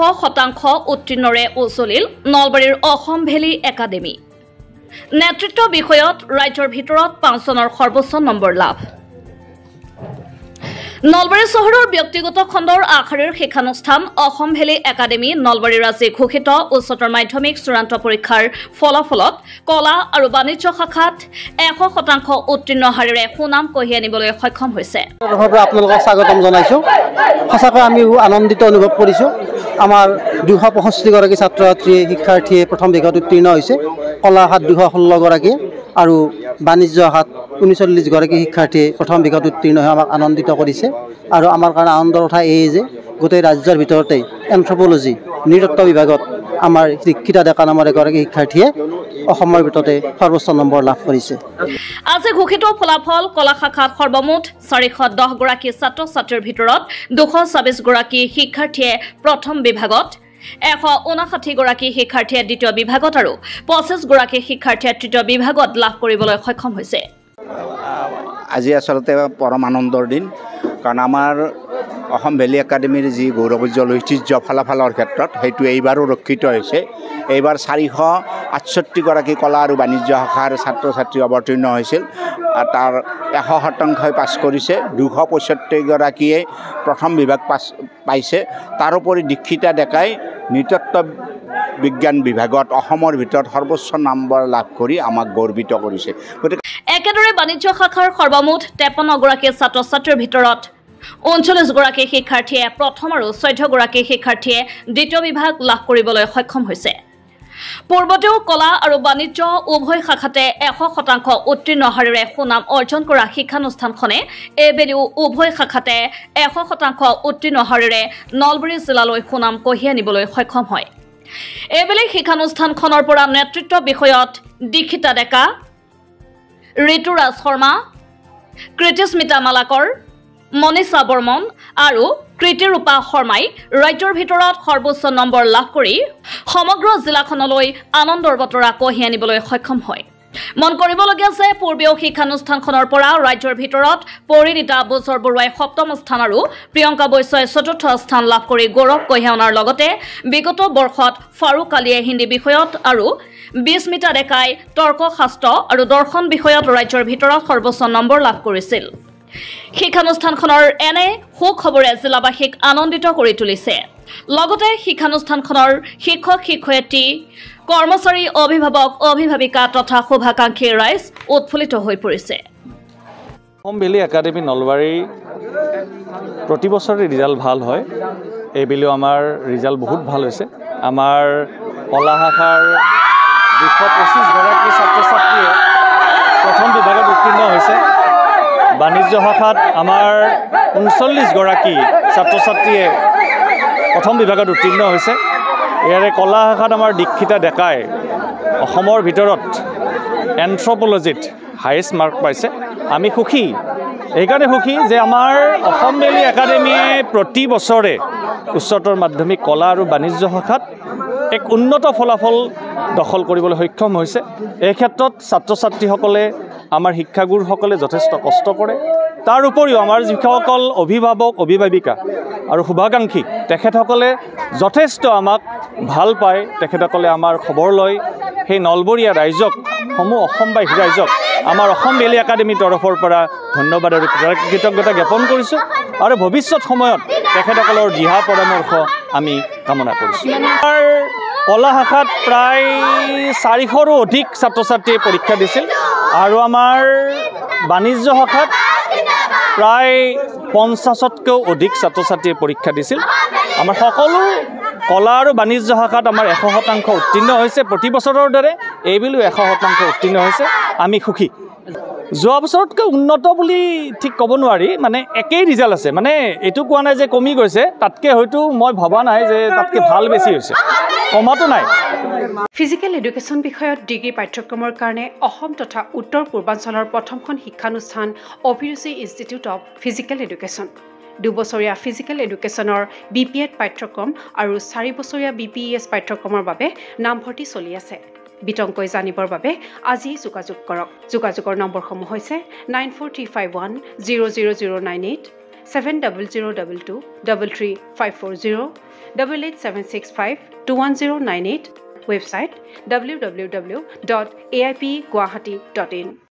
100% উত্তীৰ্ণৰে উচলিল নলবাৰীৰ Assam valley academy নেতৃত্ব বিষয়ত ৰাজ্যৰ ভিতৰত 5 জনৰ সৰ্বোচ্চ নম্বৰ লাভ নলবাৰী চহৰৰ ব্যক্তিগত খণ্ডৰ আখাৰীৰ শিক্ষানুষ্ঠান অসম ভেলী একাডেমী নলবাৰী ৰাজ্যে ঘোষিত উচ্চতৰ মাধ্যমিক চূড়ান্ত পৰীক্ষাৰ ফলাফলত কলা আৰু বাণিজ্য শাখাত 100% উত্তীৰ্ণ হাৰেৰে সুনাম কঢ়িয়াই আনিবলৈ সক্ষম হৈছে। আপোনালোকক স্বাগতম জনাইছো। সঁচাকৈ আমি আনন্দিত অনুভৱ কৰিছো। আমাৰ 265 গৰাকী ছাত্ৰ ছাত্ৰী শিক্ষাৰ্থীয়ে প্ৰথম বিভাগত উত্তীৰ্ণ হৈছে। কলা শাখাত 216 গৰাকী আৰু বাণিজ্য শাখাত 39 গৰাকী শিক্ষাৰ্থীয়ে প্ৰথম বিভাগত উত্তীৰ্ণ হৈ আমাক আনন্দিত কৰিছে। আৰু আমাৰ কাৰণে আনন্দৰ কথা এই যে গোটেই ৰাজ্যৰ ভিতৰতে এন্থ্ৰপলজি নৃতত্ব বিভাগত আমাৰ শিক্ষিতা ডেকা নামৰ এগৰাকী শিক্ষাৰ্থীয়ে অসমৰ ভিতৰতে সৰ্বোচ্চ নম্বৰ লাভ কৰিছে। আজি ঘোষিত ফলাফল কলা শাখাত সৰ্বমুঠ 410 গৰাকী ছাত্ৰ ছাত্ৰীৰ ভিতৰত 226 গৰাকী শিক্ষাৰ্থীয়ে প্ৰথম বিভাগত 159 গৰাকী শিক্ষাৰ্থীয়ে দ্বিতীয় বিভাগত আৰু 25 গৰাকী শিক্ষাৰ্থীয়ে তৃতীয় বিভাগত লাভ কৰিবলৈ সক্ষম হৈছে। আজি আসলতে পৰম আনন্দৰ দিন কাৰণ আমাৰ অসম ভেলী একাডেমীৰ যি গৌৰৱোজ্জ্বল ঐতিহ্য ফলাফলৰ ক্ষেত্ৰত সেইটো এইবাৰো ৰক্ষিত হৈছে। এইবাৰ 468 গৰাকী কলা আৰু বাণিজ্য শাখাৰ ছাত্ৰ ছাত্ৰী অৱতীৰ্ণ হৈছিল। তাৰ 100% পাছ কৰিছে। 265 গৰাকীয়ে প্ৰথম বিভাগ পাইছে। তাৰোপৰি দীক্ষিতা ডেকাই নৃতত্ব বিজ্ঞান বিভাগত অসমৰ ভিতৰত সৰ্বোচ্চ নম্বৰ লাভ কৰি আমাক গৌৰৱিত কৰিছে। গতিকে একেদৰে বাণিজ্য শাখাৰ সৰ্বমুঠ 53 গৰাকী ছাত্ৰ ছাত্ৰীৰ ভিতৰত 39 গৰাকী শিক্ষাৰ্থীয়ে প্ৰথম আৰু 14 গৰাকী শিক্ষাৰ্থীয়ে দ্বিতীয় বিভাগ লাভ কৰিবলৈ সক্ষম হৈছে। পূৰ্বতেও কলা আৰু বাণিজ্য উভয় শাখাতে 100% উত্তীৰ্ণ হাৰেৰে সুনাম অৰ্জন কৰা শিক্ষানুষ্ঠানখনে এইবেলিও উভয় শাখাতে 100% উত্তীৰ্ণ হাৰেৰে নলবাৰী জিলালৈ সুনাম কঢ়িয়াই আনিবলৈ সক্ষম হয়। এইবেলি শিক্ষানুষ্ঠানখনৰ পৰা নেতৃত্ব বিষয়ত দীক্ষিতা ডেকা, ঋতুৰাজ শৰ্মা, কৃতিস্মিতা মালাকৰ, মনীষা বৰ্মন আৰু কৃতিৰূপা শৰ্মাই ৰাজ্যৰ ভিতৰত সৰ্বোচ্চ নম্বৰ লাভ কৰি সমগ্ৰ জিলাখনলৈ আনন্দৰ বতৰা কঢ়িয়াই আনিবলৈ সক্ষম হয়। মন কৰিবলগীয়া যে পূৰ্বেও শিক্ষানুষ্ঠানখনৰ পৰা ৰাজ্যৰ ভিতৰত পৰিণীতা বছৰ বৰুৱাই 7ম স্থান আৰু প্ৰিয়ংকা বৈশ্যই 4ৰ্থ স্থান লাভ কৰি গৌৰৱ কঢ়িয়াই অনাৰ লগতে বিগত বৰ্ষত ফাৰুক আলীয়ে হিন্দী বিষয়ত আৰু বিস্মিতা ডেকাই তৰ্কশাস্ত্ৰ আৰু দৰ্শন বিষয়ত ৰাজ্যৰ ভিতৰত সৰ্বোচ্চ নম্বৰ লাভ কৰিছিল। শিক্ষানুষ্ঠানখনৰ এনে সুখবৰে জিলাবাসীক আনন্দিত কৰি তুলিছে। লগতে শিক্ষানুষ্ঠানখনৰ শিক্ষক শিক্ষয়িত্ৰী কৰ্মচাৰী অভিভাৱক অভিভাৱিকা তথা শুভাকাংক্ষী ৰাইজ উৎফুল্লিত হৈ পৰিছে। অসম ভেলী একাডেমী নলবাৰী প্ৰতি বছৰে ৰিজাল্ট ভাল হয়। এইবেলিও আমাৰ ৰিজাল্ট বহুত ভাল হৈছে। আমাৰ কলা শাখাৰ 225 গৰাকী ছাত্ৰ ছাত্ৰীয়ে প্ৰথম বিভাগত উত্তীৰ্ণ হৈছে। বাণিজ্য শাখাত আমাৰ 39 গৰাকী ছাত্ৰ ছাত্ৰীয়ে প্ৰথম বিভাগত উত্তীৰ্ণ হৈছে। ইয়াৰে কলা শাখাত আমাৰ দীক্ষিতা ডেকাই অসমৰ ভিতৰত এন্থ্ৰপলজিত হায়েষ্ট মাৰ্ক পাইছে। আমি সুখী, এইকাৰণে সুখী যে আমাৰ অসম ভেলী একাডেমীয়ে প্ৰতি বছৰে উচ্চতৰ মাধ্যমিক কলা আৰু বাণিজ্য শাখাত এক উন্নত ফলাফল দখল কৰিবলৈ সক্ষম হৈছে। এই ক্ষেত্ৰত ছাত্ৰ ছাত্ৰীসকলে আমাৰ শিক্ষাগুৰুসকলে যথেষ্ট কষ্ট কৰে। তাৰ উপৰিও আমাৰ যিসকল অভিভাৱক অভিভাৱিকা আৰু শুভাকাংক্ষী তেখেতসকলে যথেষ্ট আমাক ভাল পায়। তেখেতসকলে আমাৰ খবৰ লয়। সেই নলবৰীয়া ৰাইজক অসমবাসী ৰাইজক আমাৰ অসম ভেলী একাডেমীৰ তৰফৰ পৰা ধন্যবাদ আৰু কৃতজ্ঞতা জ্ঞাপন কৰিছোঁ আৰু ভৱিষ্যত সময়ত তেখেতসকলৰ দিহা পৰামৰ্শ আমি কামনা কৰিছোঁ। আমাৰ কলা শাখাত প্ৰায় 400ৰো অধিক ছাত্ৰ ছাত্ৰীয়ে পৰীক্ষা দিছিল আৰু আমাৰ বাণিজ্য শাখাত প্ৰায় 50তকৈও অধিক ছাত্ৰ ছাত্ৰীয়ে পৰীক্ষা দিছিল। আমাৰ সকলো কলা আৰু বাণিজ্য শাখাত আমাৰ 100% উত্তীৰ্ণ হৈছে। প্ৰতি বছৰৰ দৰে এইবেলিও 100% উত্তীৰ্ণ হৈছে। আমি সুখী। যোৱা বছৰতকৈ উন্নত বুলি ঠিক ক'ব নোৱাৰি, মানে একেই ৰিজাল্ট আছে। মানে এইটো কোৱা নাই যে কমি গৈছে, তাতকৈ হয়তো মই ভবা নাই যে তাতকৈ ভাল বেছি হৈছে, কমাটো নাই। ফিজিকেল এডুকেশ্যন বিষয়ত ডিগ্ৰী পাঠ্যক্ৰমৰ কাৰণে অসম তথা উত্তৰ পূৰ্বাঞ্চলৰ প্ৰথমখন শিক্ষানুষ্ঠান অভিৰুচি ইনষ্টিটিউট অৱ ফিজিকেল এডুকেশ্যন। 2 বছৰীয়া ফিজিকেল এডুকেশ্যনৰ BPEd পাঠ্যক্ৰম আৰু 4 বছৰীয়া BPES পাঠ্যক্ৰমৰ বাবে নামভৰ্তি চলি আছে। বিতংকৈ জানিবৰ বাবে আজি যোগাযোগ কৰক। যোগাযোগৰ নম্বৰসমূহ হৈছে 9435100098, 7002233540 887652109 website www.aipguwahati.in